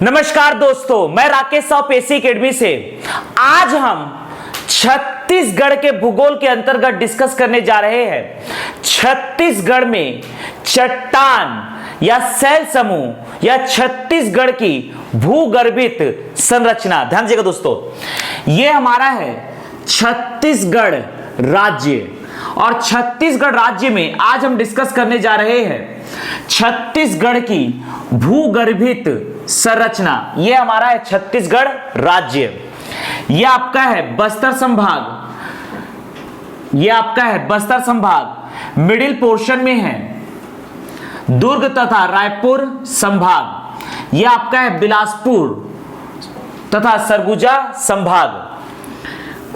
नमस्कार दोस्तों, मैं राकेश साव पेशी अकेडमी से। आज हम छत्तीसगढ़ के भूगोल के अंतर्गत डिस्कस करने जा रहे हैं। छत्तीसगढ़ में चट्टान या शैल समूह या छत्तीसगढ़ की भूगर्भित संरचना। ध्यान दीजिएगा दोस्तों, यह हमारा है छत्तीसगढ़ राज्य और छत्तीसगढ़ राज्य में आज हम डिस्कस करने जा रहे हैं छत्तीसगढ़ की भूगर्भित संरचना। यह हमारा है छत्तीसगढ़ राज्य। यह आपका है बस्तर संभाग, यह आपका है बस्तर संभाग, मिडिल पोर्शन में है दुर्ग तथा रायपुर संभाग। यह आपका है बिलासपुर तथा सरगुजा संभाग,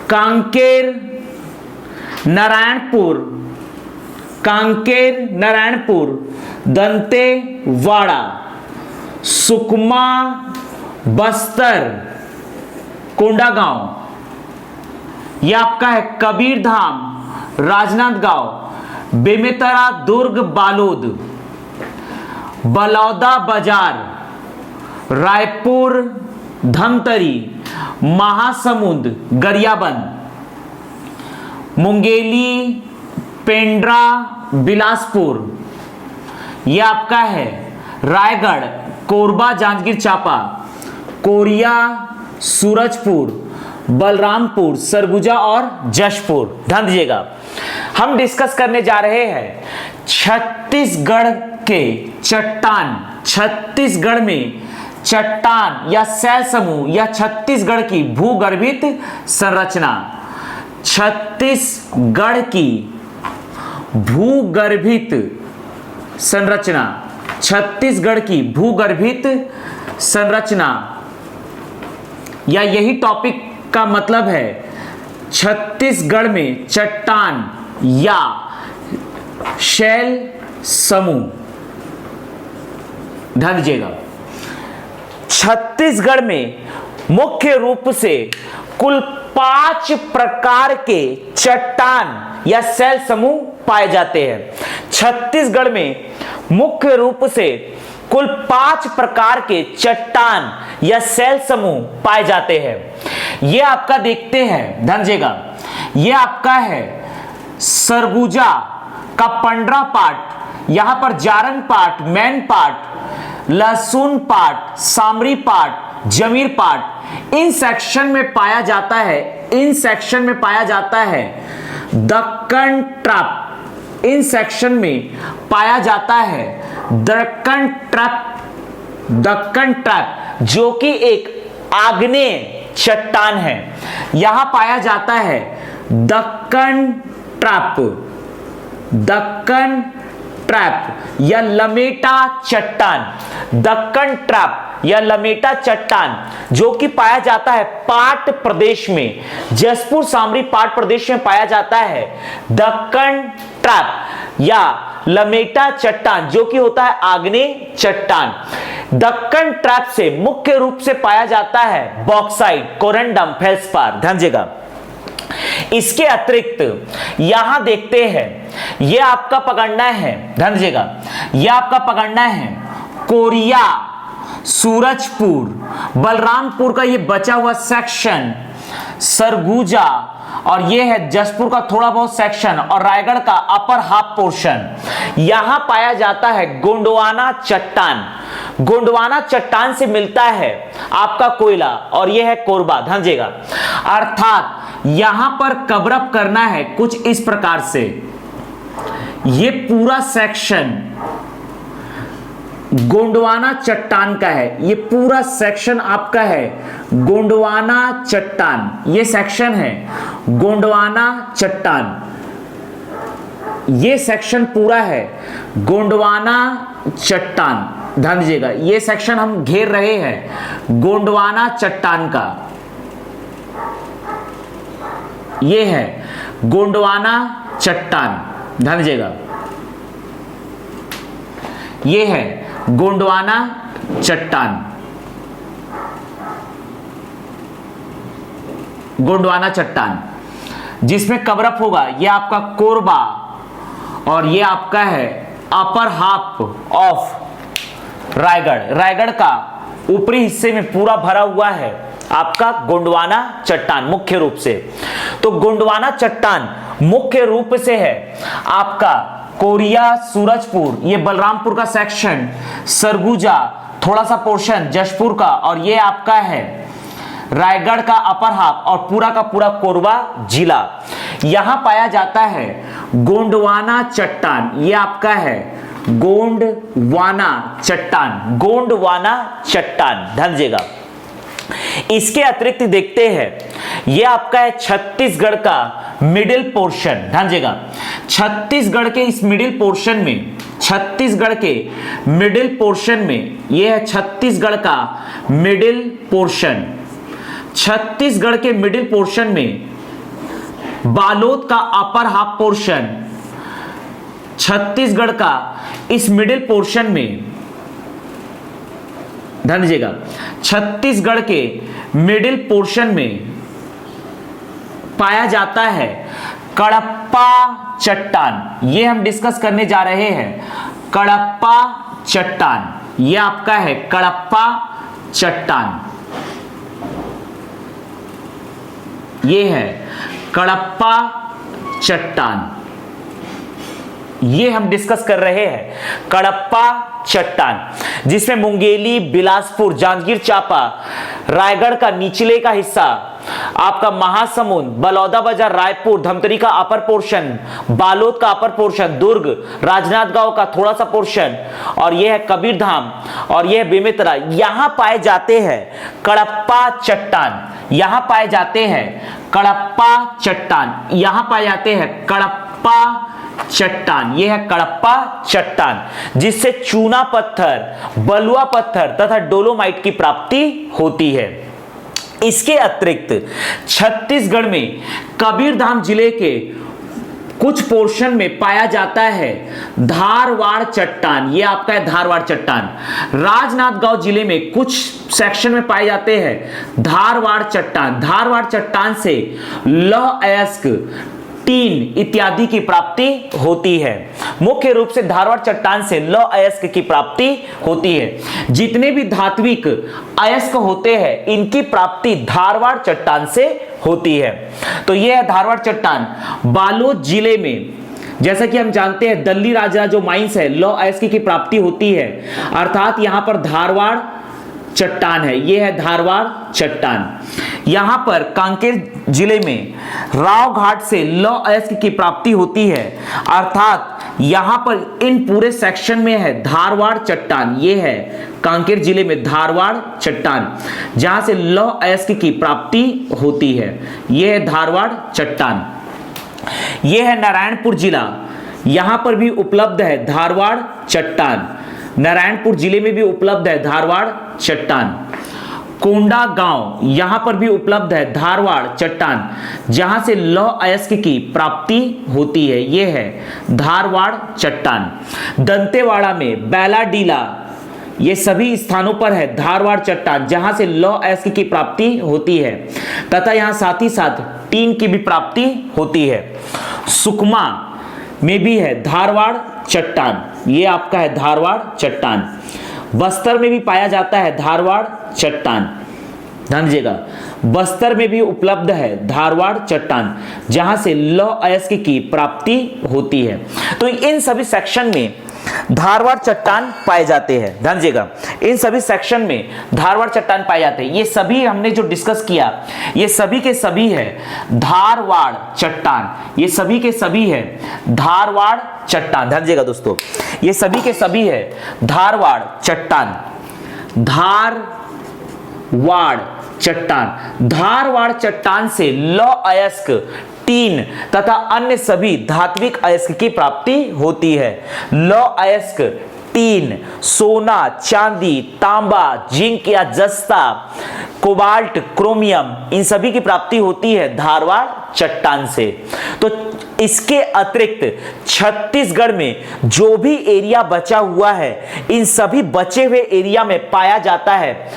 कांकेर नारायणपुर, दंतेवाड़ा, सुकमा, बस्तर, कोंडागांव। यह आपका है कबीरधाम, राजनांदगांव, बेमेतरा, दुर्ग, बालोद, बलौदा बाजार, रायपुर, धमतरी, महासमुंद, गरियाबंद, मुंगेली, पेंड्रा, बिलासपुर। यह आपका है रायगढ़, कोरबा, जांजगीर चांपा, कोरिया, सूरजपुर, बलरामपुर, सरगुजा और जशपुर। ध्यान दीजिएगा, हम डिस्कस करने जा रहे हैं छत्तीसगढ़ के चट्टान, छत्तीसगढ़ में चट्टान या शैल समूह या छत्तीसगढ़ की भूगर्भित संरचना। छत्तीसगढ़ की भूगर्भित संरचना, छत्तीसगढ़ की भूगर्भित संरचना या यही टॉपिक का मतलब है छत्तीसगढ़ में चट्टान या शैल समूह। ध्यान दीजिएगा, छत्तीसगढ़ में मुख्य रूप से कुल 5 प्रकार के चट्टान या शैल समूह पाए जाते हैं। छत्तीसगढ़ में मुख्य रूप से कुल 5 प्रकार के चट्टान या शैल समूह पाए जाते हैं। यह आपका देखते हैं, ध्यान दीजिएगा, यह आपका है सरगुजा का पंडरा पार्ट, यहां पर Jarangpat, Mainpat, Lahsunpat, Samripat, Jamirpat. इन सेक्शन में पाया जाता है, इन सेक्शन में पाया जाता है दक्कन ट्रैप, इन सेक्शन में पाया जाता है दक्कन ट्रैप जो कि एक आग्नेय चट्टान है। यहां पाया जाता है दक्कन ट्रैप या लमेटा चट्टान, दक्कन ट्रैप या लमेटा चट्टान जो कि पाया जाता है पाट प्रदेश में, जशपुर सामरी पाट प्रदेश में पाया जाता है दक्कन ट्रैप या लमेटा चट्टान जो कि होता है आग्नेय चट्टान। दक्कन ट्रैप से मुख्य रूप से पाया जाता है बॉक्साइट, कोरंडम, फेल्सपार। ध्यान दीजिएगा, इसके अतिरिक्त यहां देखते हैं यह आपका पकड़ना है, ध्यान दीजिएगा, यह आपका पकड़ना है कोरिया, सूरजपुर, बलरामपुर का ये बचा हुआ सेक्शन, सरगुजा और ये है जशपुर का थोड़ा बहुत सेक्शन और रायगढ़ का अपर हाफ पोर्शन। यहां पाया जाता है गोंडवाना चट्टान। गोंडवाना चट्टान से मिलता है आपका कोयला और यह है कोरबा। ध्यान दीजिएगा, अर्थात यहां पर कवर अप करना है कुछ इस प्रकार से। ये पूरा सेक्शन गोंडवाना चट्टान का है, ये पूरा सेक्शन आपका है गोंडवाना चट्टान, ये सेक्शन है गोंडवाना चट्टान, ये सेक्शन पूरा है गोंडवाना चट्टान। ध्यान दीजिएगा, ये सेक्शन हम घेर रहे हैं गोंडवाना चट्टान का, ये है गोंडवाना चट्टान। ध्यान दीजिएगा, ये है गोंडवाना चट्टान, गोंडवाना चट्टान जिसमें कवरअप होगा यह आपका कोरबा और यह आपका है upper half of Raigarh, Raigarh का ऊपरी हिस्से में पूरा भरा हुआ है आपका गोंडवाना चट्टान मुख्य रूप से। तो गोंडवाना चट्टान मुख्य रूप से है आपका कोरिया, सूरजपुर, ये बलरामपुर का सेक्शन, सरगुजा, थोड़ा सा पोर्शन जशपुर का, और ये आपका है रायगढ़ का अपर हाफ और पूरा का पूरा कोरबा जिला। यहां पाया जाता है गोंडवाना चट्टान। ये आपका है गोंडवाना चट्टान, गोंडवाना चट्टान, ध्यान दीजिएगा। इसके अतिरिक्त देखते हैं ये आपका है छत्तीसगढ़ का मिडिल पोर्शन, ध्यान दीजिएगा। छत्तीसगढ़ के इस मिडिल पोर्शन में, छत्तीसगढ़ के मिडिल पोर्शन में, ये है छत्तीसगढ़ का मिडिल पोर्शन। छत्तीसगढ़ के मिडिल पोर्शन में बालोद का अपर हाफ पोर्शन, छत्तीसगढ़ का इस मिडिल पोर्शन में, ध्यान दीजिएगा, छत्तीसगढ़ के मिडिल पोर्शन में पाया जाता है कडप्पा चट्टान। ये हम डिस्कस करने जा रहे हैं, कडप्पा चट्टान। ये आपका है कडप्पा चट्टान, ये है कडप्पा चट्टान। ये हम डिस्कस कर रहे हैं कडप्पा चट्टान, जिसमें मुंगेली, बिलासपुर, जांजगीर चांपा, रायगढ़ का निचले का हिस्सा, आपका महासमुंद, बलौदा बाजार, रायपुर, धमतरी का अपर पोर्शन, बालोद का अपर पोर्शन, दुर्ग, राजनांदगांव का थोड़ा सा पोर्शन, और यह है कबीरधाम, और यह है बेमेतरा। यहां पाए जाते हैं कडप्पा चट्टान, यहां पाए जाते हैं कडप्पा चट्टान, यहां पाए जाते हैं कडप्पा चट्टान। यह है कडप्पा चट्टान, जिससे चूना पत्थर, बलुआ पत्थर तथा डोलोमाइट की प्राप्ति होती है। इसके अतिरिक्त छत्तीसगढ़ में कबीरधाम जिले के कुछ पोर्शन में पाया जाता है धारवाड़ चट्टान। ये आपका है धारवाड़ चट्टान। राजनांदगांव जिले में कुछ सेक्शन में पाए जाते हैं धारवाड़ चट्टान। धारवाड़ चट्टान से लौह अयस्क, टीन इत्यादि की प्राप्ति होती है। मुख्य रूप से धारवाड़ चट्टान से लौह अयस्क की प्राप्ति होती है। जितने भी धात्विक अयस्क होते हैं इनकी प्राप्ति धारवाड़ चट्टान से होती है। तो यह है धारवाड़ चट्टान। बालोद जिले में, जैसा कि हम जानते हैं दल्ली राजा जो माइंस है, लौह अयस्क की प्राप्ति होती है, अर्थात यहां पर धारवाड़ चट्टान है। यह है धारवाड़ चट्टान। यहां पर कांकेर जिले में राव घाट से लौह अयस्क की प्राप्ति होती है, अर्थात यहां पर इन पूरे सेक्शन में है धारवाड़ चट्टान। यह है कांकेर जिले में धारवाड़ चट्टान, जहां से लौह अयस्क की प्राप्ति होती है। यह है धारवाड़ चट्टान। यह है नारायणपुर जिला, यहां पर भी उपलब्ध है धारवाड़ चट्टान। नारायणपुर जिले में भी उपलब्ध है धारवाड़ चट्टान। कोंडा गांव, यहां पर भी उपलब्ध है धारवाड़ चट्टान, जहां से लौह अयस्क की प्राप्ति होती है। यह है धारवाड़ चट्टान। दंतेवाड़ा में बैलाडीला, ये सभी स्थानों पर है धारवाड़ चट्टान, जहां से लौह अयस्क की प्राप्ति होती है तथा यहां साथ ही साथ टीन की भी प्राप्ति होती है। सुकमा में भी है धारवाड़ चट्टान। ये आपका है धारवाड़ चट्टान। बस्तर में भी पाया जाता है धारवाड़ चट्टान, ध्यान दीजिएगा। बस्तर में भी उपलब्ध है धारवाड़ चट्टान, जहां से लौह अयस्क की प्राप्ति होती है। तो इन सभी सेक्शन में धारवाड़ चट्टान पाए जाते हैं, ध्यान दीजिएगा। इन सभी सेक्शन में धारवाड़ चट्टान पाए जाते हैं। ये सभी हमने जो डिस्कस किया, ये सभी के सभी है धारवाड़ चट्टान। ये सभी के सभी है धारवाड़ चट्टान, ध्यान दीजिएगा दोस्तों। ये सभी के सभी है धारवाड़ चट्टान। धारवाड़ चट्टान, धारवाड़ चट्टान से लौह अयस्क, टीन तथा अन्य सभी धात्विक अयस्क की प्राप्ति होती है। लौह अयस्क, टीन, सोना, चांदी, तांबा, जिंक या जस्ता, कोबाल्ट, क्रोमियम, इन सभी की प्राप्ति होती है धारवाड़ चट्टान से। तो इसके अतिरिक्त छत्तीसगढ़ में जो भी एरिया बचा हुआ है, इन सभी बचे हुए एरिया में पाया जाता है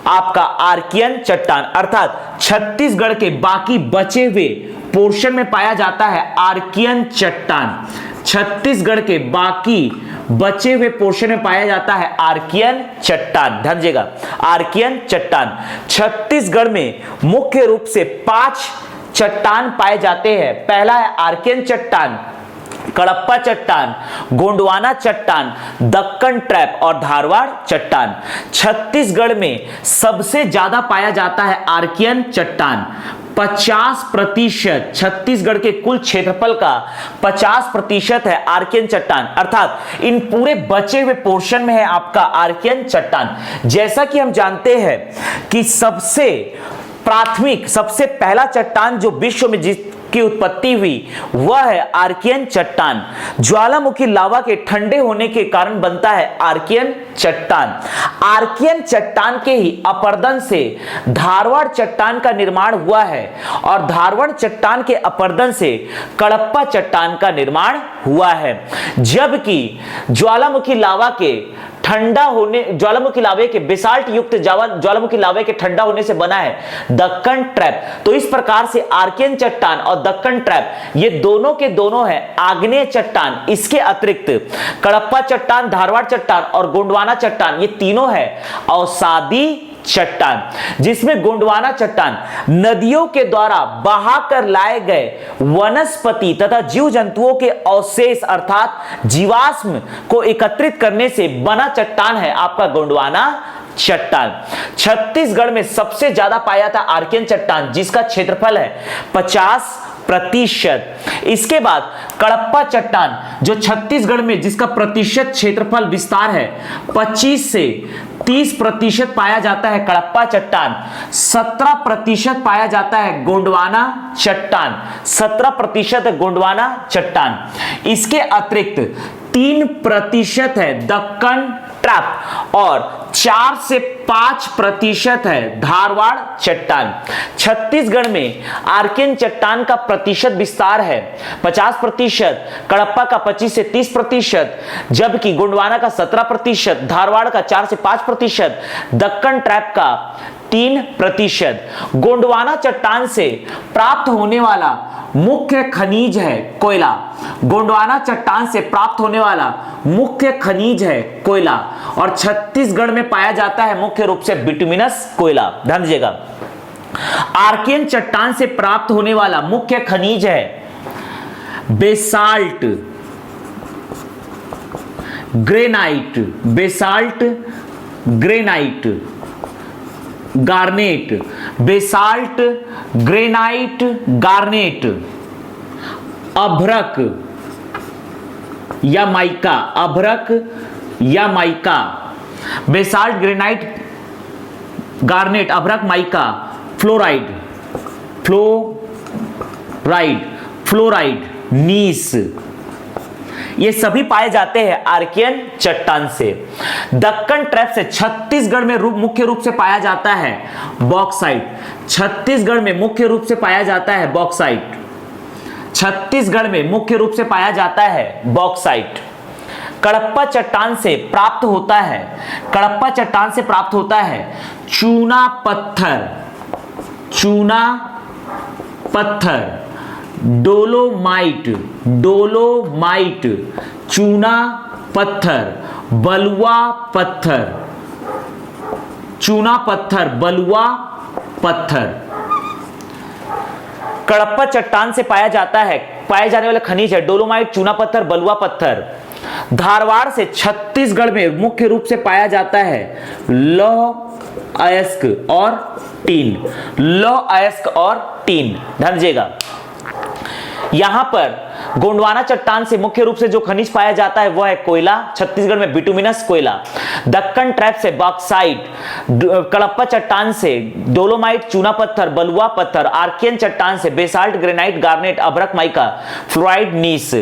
आपका आर्कियन चट्टान, अर्थात छत्तीसगढ़ के बाकी बचे हुए पोर्शन में पाया जाता है आर्कियन चट्टान। छत्तीसगढ़ के बाकी बचे हुए पोर्शन में पाया जाता है आर्कियन चट्टान। ध्यान दीजिएगा, आर्कियन चट्टान। छत्तीसगढ़ में मुख्य रूप से 5 चट्टान पाए जाते हैं। पहला है आर्कियन चट्टान, कडप्पा चट्टान, गोंडवाना चट्टान, दक्कन ट्रैप और धारवाड़ चट्टान। छत्तीसगढ़ में सबसे ज्यादा पाया जाता है आर्कियन चट्टान। 50% छत्तीसगढ़ के कुल क्षेत्रफल का 50% है आर्कियन चट्टान, अर्थात इन पूरे बचे हुए पोर्शन में है आपका आर्कियन चट्टान। जैसा कि हम जानते हैं कि सबसे प्राथमिक, सबसे पहला चट्टान जो विश्व में जिसकी उत्पत्ति हुई वह है आर्कियन चट्टान। ज्वालामुखी लावा के ठंडे होने के कारण बनता है आर्कियन चट्टान। आर्कियन चट्टान के ही अपर्दन से धारवाड़ चट्टान का निर्माण हुआ है और धारवाड़ चट्टान के अपर्दन से कडप्पा चट्टान का निर्माण हुआ है। जबकि ज्वालामुखी लावा के ठंडा होने, ज्वालामुखी लावे के बेसाल्ट युक्त ज्वालामुखी लावे के ठंडा होने से बना है दक्कन ट्रैप। तो इस प्रकार से आर्कियन चट्टान और दक्कन ट्रैप ये दोनों के दोनों है आग्नेय चट्टान। इसके अतिरिक्त कडप्पा चट्टान, धारवाड़ चट्टान और गोंडवाना चट्टान ये तीनों है अवसादी चट्टान, जिसमें गोंडवाना चट्टान नदियों के द्वारा बहाकर लाए गए वनस्पति तथा जीव जंतुओं के अवशेष अर्थात जीवाश्म को एकत्रित करने से बना चट्टान है आपका गोंडवाना चट्टान। छत्तीसगढ़ में सबसे ज्यादा पाया था आर्कियन चट्टान जिसका क्षेत्रफल है 50%। इसके बाद कडप्पा चट्टान जो छत्तीसगढ़ में जिसका प्रतिशत क्षेत्रफल विस्तार है 25 से 30% पाया जाता है कडप्पा चट्टान। 17% पाया जाता है गोंडवाना चट्टान, 17% है गोंडवाना चट्टान। इसके अतिरिक्त 3% है दक्कन ट्रैप और 4 से 5% है धारवाड़ चट्टान। छत्तीसगढ़ में आर्कियन चट्टान का प्रतिशत विस्तार है 50%, कडप्पा का 25 से 30%, जबकि गोंडवाना का 17%, धारवाड़ का 4 से 5%, दक्कन ट्रैप का 3%। गोंडवाना चट्टान से प्राप्त होने वाला मुख्य खनिज है कोयला। गोंडवाना चट्टान से प्राप्त होने वाला मुख्य खनिज है कोयला और छत्तीसगढ़ में पाया जाता है मुख्य रूप से बिटुमिनस कोयला। ध्यान दीजिएगा, आर्कियन चट्टान से प्राप्त होने वाला मुख्य खनिज है basalt, granite, basalt, granite, garnet, basalt, granite, garnet, अभ्रक या माइका, अभ्रक या माइका, बेसाल्ट, ग्रेनाइट, गार्नेट, अभ्रक, माइका, फ्लोराइड, फ्लोराइड, नीस, ये सभी पाए जाते हैं आर्कियन चट्टान से। दक्कन ट्रैप से छत्तीसगढ़ में मुख्य रूप से पाया जाता है बॉक्साइट। छत्तीसगढ़ में मुख्य रूप से पाया जाता है बॉक्साइट। छत्तीसगढ़ में मुख्य रूप से पाया जाता है बॉक्साइट। कडप्पा चट्टान से प्राप्त होता है, कडप्पा चट्टान से प्राप्त होता है चूना पत्थर, चूना पत्थर, डोलोमाइट, डोलोमाइट, चूना पत्थर, बलुआ पत्थर, चूना पत्थर, बलुआ पत्थर। कडप्पा चट्टान से पाया जाता है, पाए जाने वाला खनिज है डोलोमाइट, चूना पत्थर, बलुआ पत्थर। धारवाड़ से छत्तीसगढ़ में मुख्य रूप से पाया जाता है लौह अयस्क और टीन, लौह अयस्क और टीन। ध्यान दीजिएगा, यहां पर गोंडवाना चट्टान से मुख्य रूप से जो खनिज पाया जाता है वह है कोयला, छत्तीसगढ़ में बिटुमिनस कोयला। दक्कन ट्रैप से बॉक्साइट, कडप्पा चट्टान से डोलोमाइट, चूना पत्थर, बलुआ पत्थर, आर्कियन चट्टान से बेसाल्ट, ग्रेनाइट, गार्नेट, अभ्रक, माइका, फ्लोराइड, नीस।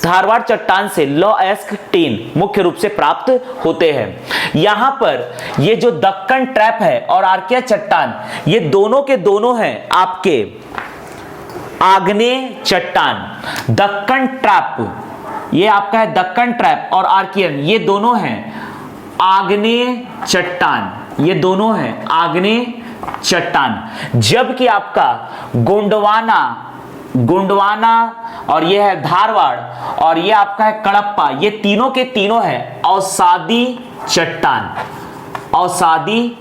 धारवाड़ चट्टान से लौह अयस्क, टीन मुख्य रूप से प्राप्त होते हैं। यहां पर ये जो दक्कन ट्रैप है और आर्कियन चट्टान ये दोनों के दोनों हैं आपके आग्नेय चट्टान। दक्कन ट्रैप ये आपका है दक्कन ट्रैप और आर्कियन ये दोनों हैं आग्नेय चट्टान, ये दोनों हैं आग्नेय चट्टान। जबकि आपका गोंडवाना गोंडवाना और ये है धारवाड़ और ये आपका है कड़प्पा, ये तीनों के तीनों है अवसादी चट्टान। अवसादी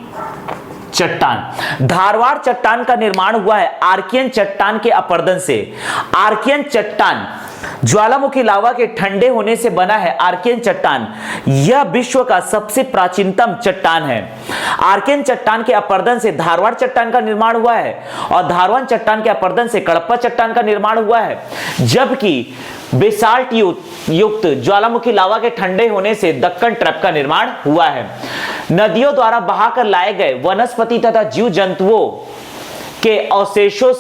चट्टान। धारवाड़ चट्टान का निर्माण हुआ है आर्कियन चट्टान के अपरदन से। आर्कियन चट्टान ज्वालामुखी लावा के ठंडे होने से बना है। आर्कियन चट्टान यह विश्व का सबसे प्राचीनतम चट्टान है। आर्कियन चट्टान के अपरदन से धारवाड़ चट्टान का निर्माण हुआ है और धारवाड़ चट्टान के अपरदन से कड़प्पा चट्टान का निर्माण हुआ है, जबकि बेसाल्ट युक्त ज्वालामुखी लावा के ठंडे होने से दक्कन ट्रैप का निर्माण हुआ है। नदियों द्वारा बहाकर लाए गए वनस्पति तथा जीव जंतुओं के अवशेषों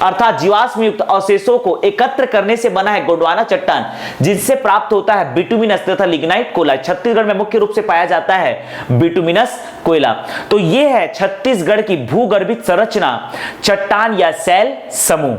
अर्थात जीवाश्म युक्त अवशेषों को एकत्र करने से बना है गोंडवाना चट्टान, जिनसे प्राप्त होता है बिटुमिनस तथा लिग्नाइट कोयला। छत्तीसगढ़ में मुख्य रूप से पाया जाता है बिटुमिनस कोयला। तो यह है छत्तीसगढ़ की भूगर्भित संरचना, चट्टान या शैल समूह।